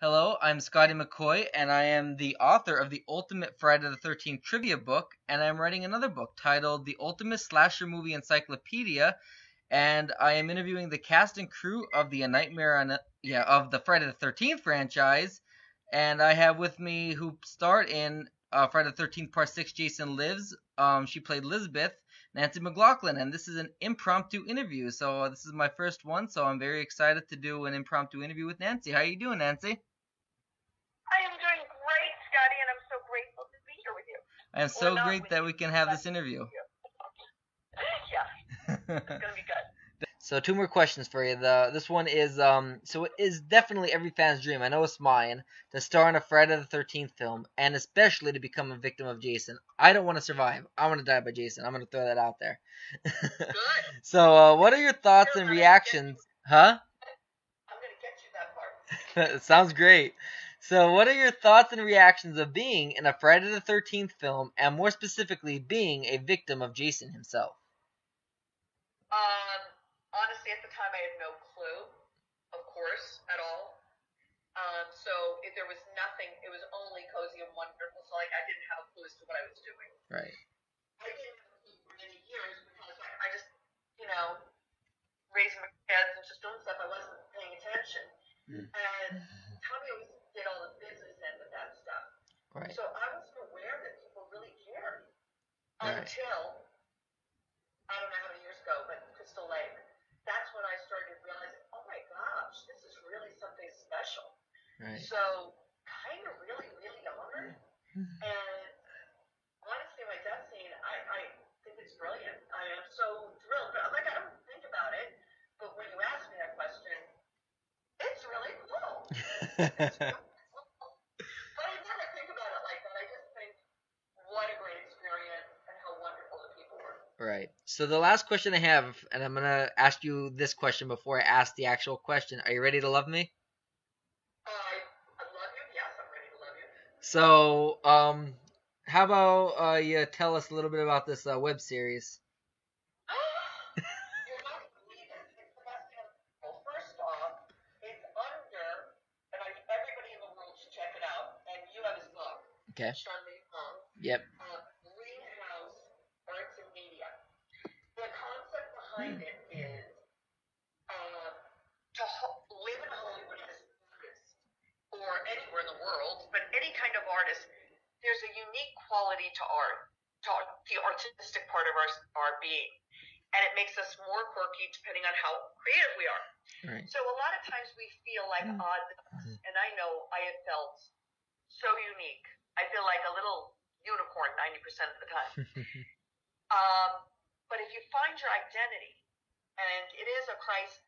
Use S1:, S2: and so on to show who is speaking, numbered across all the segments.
S1: Hello, I'm Scotty McCoy, and I am the author of the Ultimate Friday the 13th trivia book, and I'm writing another book titled The Ultimate Slasher Movie Encyclopedia, and I am interviewing the cast and crew of the of the Friday the 13th franchise, and I have with me who starred in Friday the 13th Part 6 Jason Lives. She played Elizabeth, Nancy McLaughlin, and this is an impromptu interview. So this is my first one, so I'm very excited to do an impromptu interview with Nancy. How you doing, Nancy?
S2: I am doing great, Scotty, and I'm so grateful to be here with you.
S1: I am so great that we can have this interview.
S2: Yeah, it's gonna be good.
S1: So two more questions for you. This one is so it is definitely every fan's dream. I know it's mine to star in a Friday the 13th film, and especially to become a victim of Jason. I don't want to survive. I want to die by Jason. I'm gonna throw that out there.
S2: Good.
S1: So what are your thoughts and reactions? Huh?
S2: I'm gonna get you that part.
S1: Sounds great. So what are your thoughts and reactions of being in a Friday the 13th film, and more specifically, being a victim of Jason himself?
S2: Honestly, at the time, I had no clue, of course, at all. So if there was nothing, it was only cozy and wonderful. So like, I didn't have a clue as to what I was doing.
S1: Right.
S2: I didn't have a clue for many years because I just, you know, raising my kids and just doing stuff. I wasn't paying attention. And Tommy always did all the business end of that stuff.
S1: Right.
S2: So I wasn't aware that people really cared
S1: Right.
S2: until I don't know how many years ago, but Crystal Lake. That's when I started realizing, oh my gosh, this is really something special.
S1: Right.
S2: So kind of really, really honored. And honestly, my death scene, I think it's brilliant. I am so thrilled. But like, I don't think about it. But when you ask me that question, it's really cool. It's really cool. But I never think about it like that. I just think, what a great experience and how wonderful the people were.
S1: Right. So the last question I have, and I'm gonna ask you this question before I ask the actual question. Are you ready to love me?
S2: I love you. Yes, I'm ready to love you.
S1: So, how about you tell us a little bit about this web series?
S2: You're not going to believe it. It's the best thing. Well, first off, it's under, and everybody in the world should check it out. And you have his book.
S1: Okay.
S2: Sean Lee Hung.
S1: Yep.
S2: Greenhouse Arts and Media. The concept behind it is to live in Hollywood as an artist, or anywhere in the world, but any kind of artist, there's a unique quality to art, to the artistic part of our being. And it makes us more quirky depending on how creative we are.
S1: Right.
S2: So a lot of times we feel like odd, and I know I have felt so unique. I feel like a little unicorn 90% of the time. But if you find your identity, and it is a Christ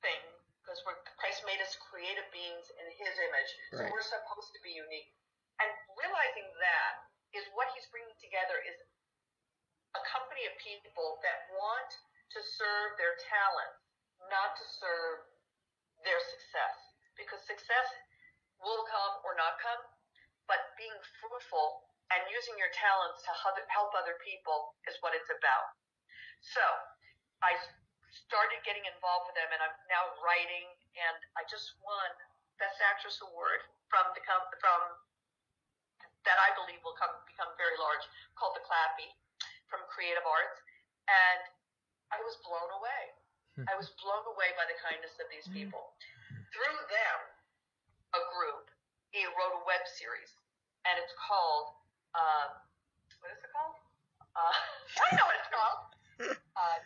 S2: thing, because Christ made us creative beings in His image, so we're supposed to be unique. And realizing that is what He's bringing together is a company of people that want to serve their talent, not to serve their success. Because success will come or not come, but being fruitful and using your talents to help other people is what it's about. So I started getting involved with them, and I'm now writing, and I just won Best Actress Award from that I believe will become very large, called the Clappy, from Creative Arts, and I was blown away. I was blown away by the kindness of these people. Through them, a group, he wrote a web series, and it's called, what is it called? I know what it's called.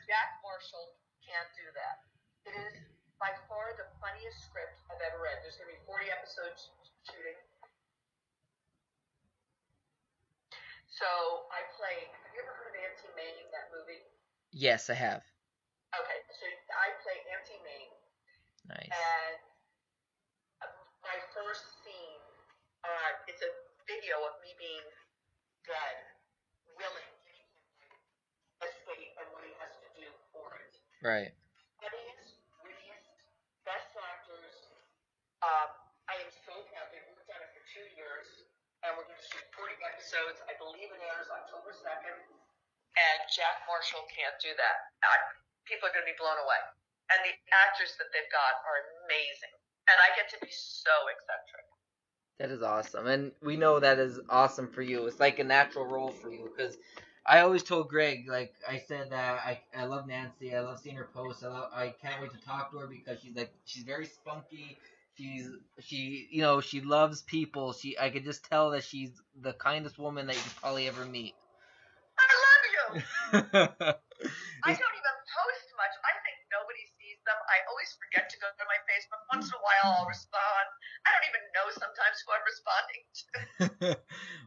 S2: Jack Marshall Can't Do That. It is by far the funniest script I've ever read. There's going to be 40 episodes shooting. So I play. Have you ever heard of Auntie May, that movie?
S1: Yes, I have.
S2: Okay, so I play Auntie May.
S1: Nice.
S2: And my first scene, it's a video of me being dead, willing to escape and what he has to do for it.
S1: Right.
S2: Funniest, wittiest, best actors. I am so happy. We've done it for 2 years, and we're going to shoot 40 episodes. I believe it airs October 2nd. And Jack Marshall Can't Do That. People are going to be blown away. And the actors that they've got are amazing. and I get to be so eccentric.
S1: That is awesome, and we know that is awesome for you. It's like a natural role for you, because I always told Greg, like I said, that I love Nancy. I love seeing her post. I can't wait to talk to her because she's very spunky. She loves people. I could just tell that she's the kindest woman that you could probably ever meet.
S2: I love you. I don't even post much. I think nobody sees them. I always forget to go to my Facebook. Once in a while, I'll respond. I don't even know sometimes who I'm responding to.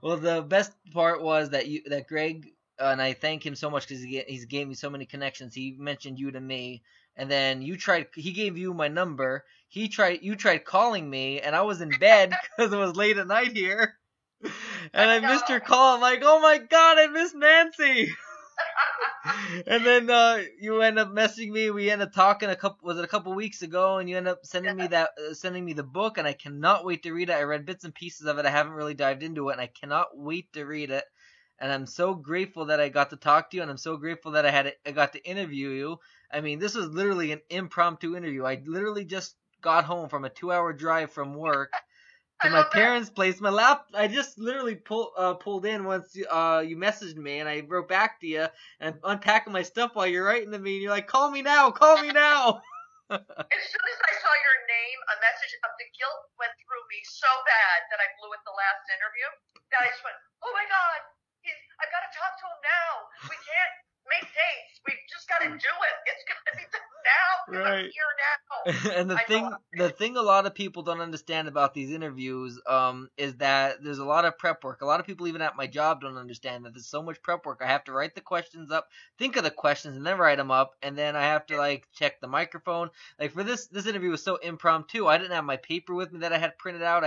S1: Well, the best part was that Greg, and I thank him so much because he's gave me so many connections. He mentioned you to me, and then he gave you my number. You tried calling me, and I was in bed because it was late at night here, and I missed your call. I'm like, oh my god, I missed Nancy. And then you end up messaging me. We ended up talking a couple weeks ago, and you end up sending me the book, and I cannot wait to read it. I read bits and pieces of it. I haven't really dived into it, and I cannot wait to read it. And I'm so grateful that I got to talk to you, and I'm so grateful that I got to interview you. I mean, this was literally an impromptu interview. I literally just got home from a 2-hour drive from work to my parents' place. I just literally pulled in once you messaged me, and I wrote back to you, and I'm unpacking my stuff while you're writing to me, and you're like, call me now.
S2: As soon as I saw your name, a message of the guilt went through me so bad that I blew it the last interview, that I just went, oh my god, I've got to talk to him now. We can't make dates. We've just got to do it. It's got to be done now. Right. I'm here now.
S1: And the thing a lot of people don't understand about these interviews is that there's a lot of prep work. A lot of people even at my job don't understand that there's so much prep work. I have to write the questions up, think of the questions, and then write them up, and then I have to like check the microphone. Like for this interview was so impromptu. I didn't have my paper with me that I had printed out.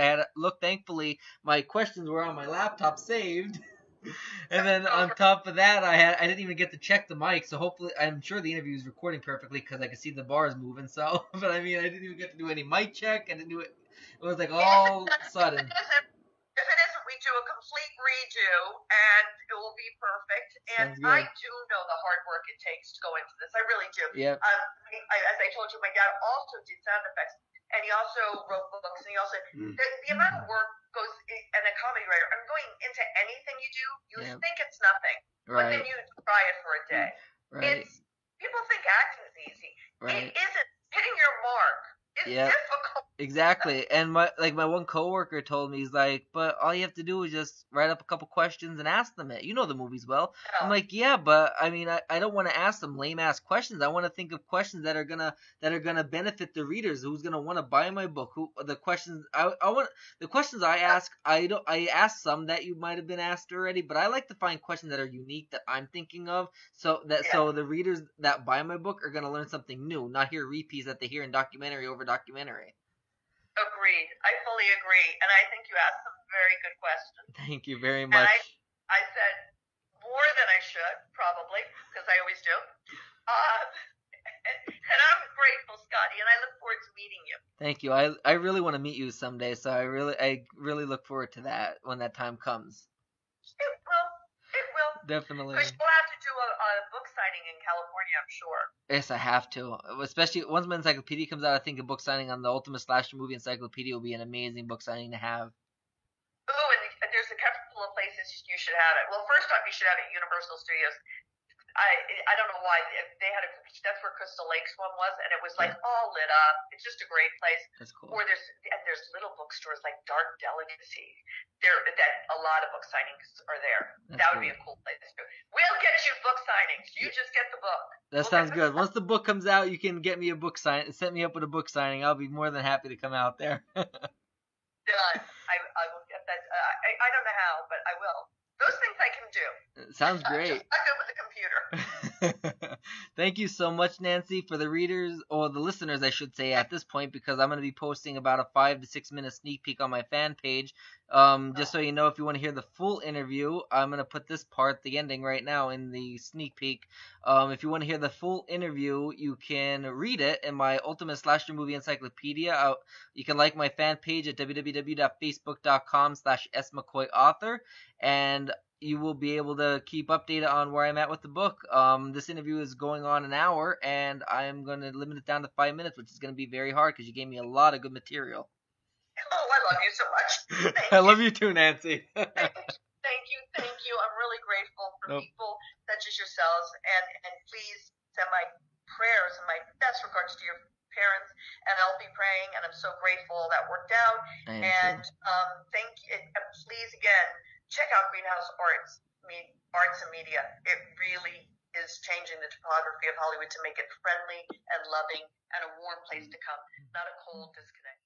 S1: Thankfully my questions were on my laptop saved. And then on top of that, I didn't even get to check the mic, so hopefully, I'm sure the interview is recording perfectly because I could see the bars moving. So, but I mean, I didn't even get to do any mic check. I didn't do it. It was like all sudden.
S2: If it isn't, we do a complete redo, and it will be perfect. And I do know the hard work it takes to go into this. I really do.
S1: Yeah.
S2: As I told you, my dad also did sound effects, and he also wrote books, and he also the amount of work goes, and a comedy writer, I'm going into anything you do, you think it's nothing, but then you try it for a day.
S1: Right.
S2: People think acting is easy. Right. It isn't. Hitting your mark is difficult.
S1: Exactly. And my one coworker told me, he's like, but all you have to do is just write up a couple questions and ask them it. You know the movies well. Yeah. I'm like, yeah, but I mean, I don't want to ask them lame ass questions. I want to think of questions that are gonna benefit the readers, who's gonna want to buy my book. The questions I ask, I ask some that you might have been asked already, but I like to find questions that are unique that I'm thinking of, so the readers that buy my book are gonna learn something new, not hear repeats that they hear in documentary over documentary.
S2: Agreed. I fully agree, and I think you asked some very good questions.
S1: Thank you very much.
S2: And I said more than I should, probably, because I always do. And I'm grateful, Scotty, and I look forward to meeting you.
S1: Thank you. I really want to meet you someday, so I really look forward to that when that time comes.
S2: It will.
S1: Definitely.
S2: Because you'll have to do a book signing in California, I'm sure.
S1: Yes, I have to. Especially once my encyclopedia comes out, I think a book signing on the Ultimate Slasher Movie Encyclopedia will be an amazing book signing to have.
S2: Oh, and there's a couple of places you should have it. Well, first off, you should have it at Universal Studios. I don't know why. They had that's where Crystal Lakes one was, and it was like all lit up. It's just a great place.
S1: That's cool.
S2: Or there's little bookstores like Dark Delicacy. That a lot of book signings are there. That would be a cool place to do. We'll get you book signings. You just get the book.
S1: That sounds good. Once the book comes out, you can get me a book sign. Set me up with a book signing. I'll be more than happy to come out there.
S2: Done. I will get that. I don't know how, but I will. Those things I can do.
S1: Sounds great.
S2: I'm good with the computer.
S1: Thank you so much, Nancy, for the readers, or the listeners, I should say, at this point, because I'm going to be posting about a 5 to 6 minute sneak peek on my fan page. Just so you know, if you want to hear the full interview, I'm going to put this part, the ending, right now in the sneak peek. If you want to hear the full interview, you can read it in my Ultimate Slasher Movie Encyclopedia. You can like my fan page at www.facebook.com/smccoyauthor, and you will be able to keep updated on where I'm at with the book. This interview is going on an hour, and I'm going to limit it down to 5 minutes, which is going to be very hard because you gave me a lot of good material.
S2: Oh, I love you so much.
S1: I love you too, Nancy.
S2: Thank you. I'm really grateful for people such as yourselves, and please send my prayers and my best regards to your parents, and I'll be praying, and I'm so grateful that worked out. And thank you. Please again, check out Greenhouse Arts and Media. It really is changing the topography of Hollywood to make it friendly and loving and a warm place to come, not a cold disconnect.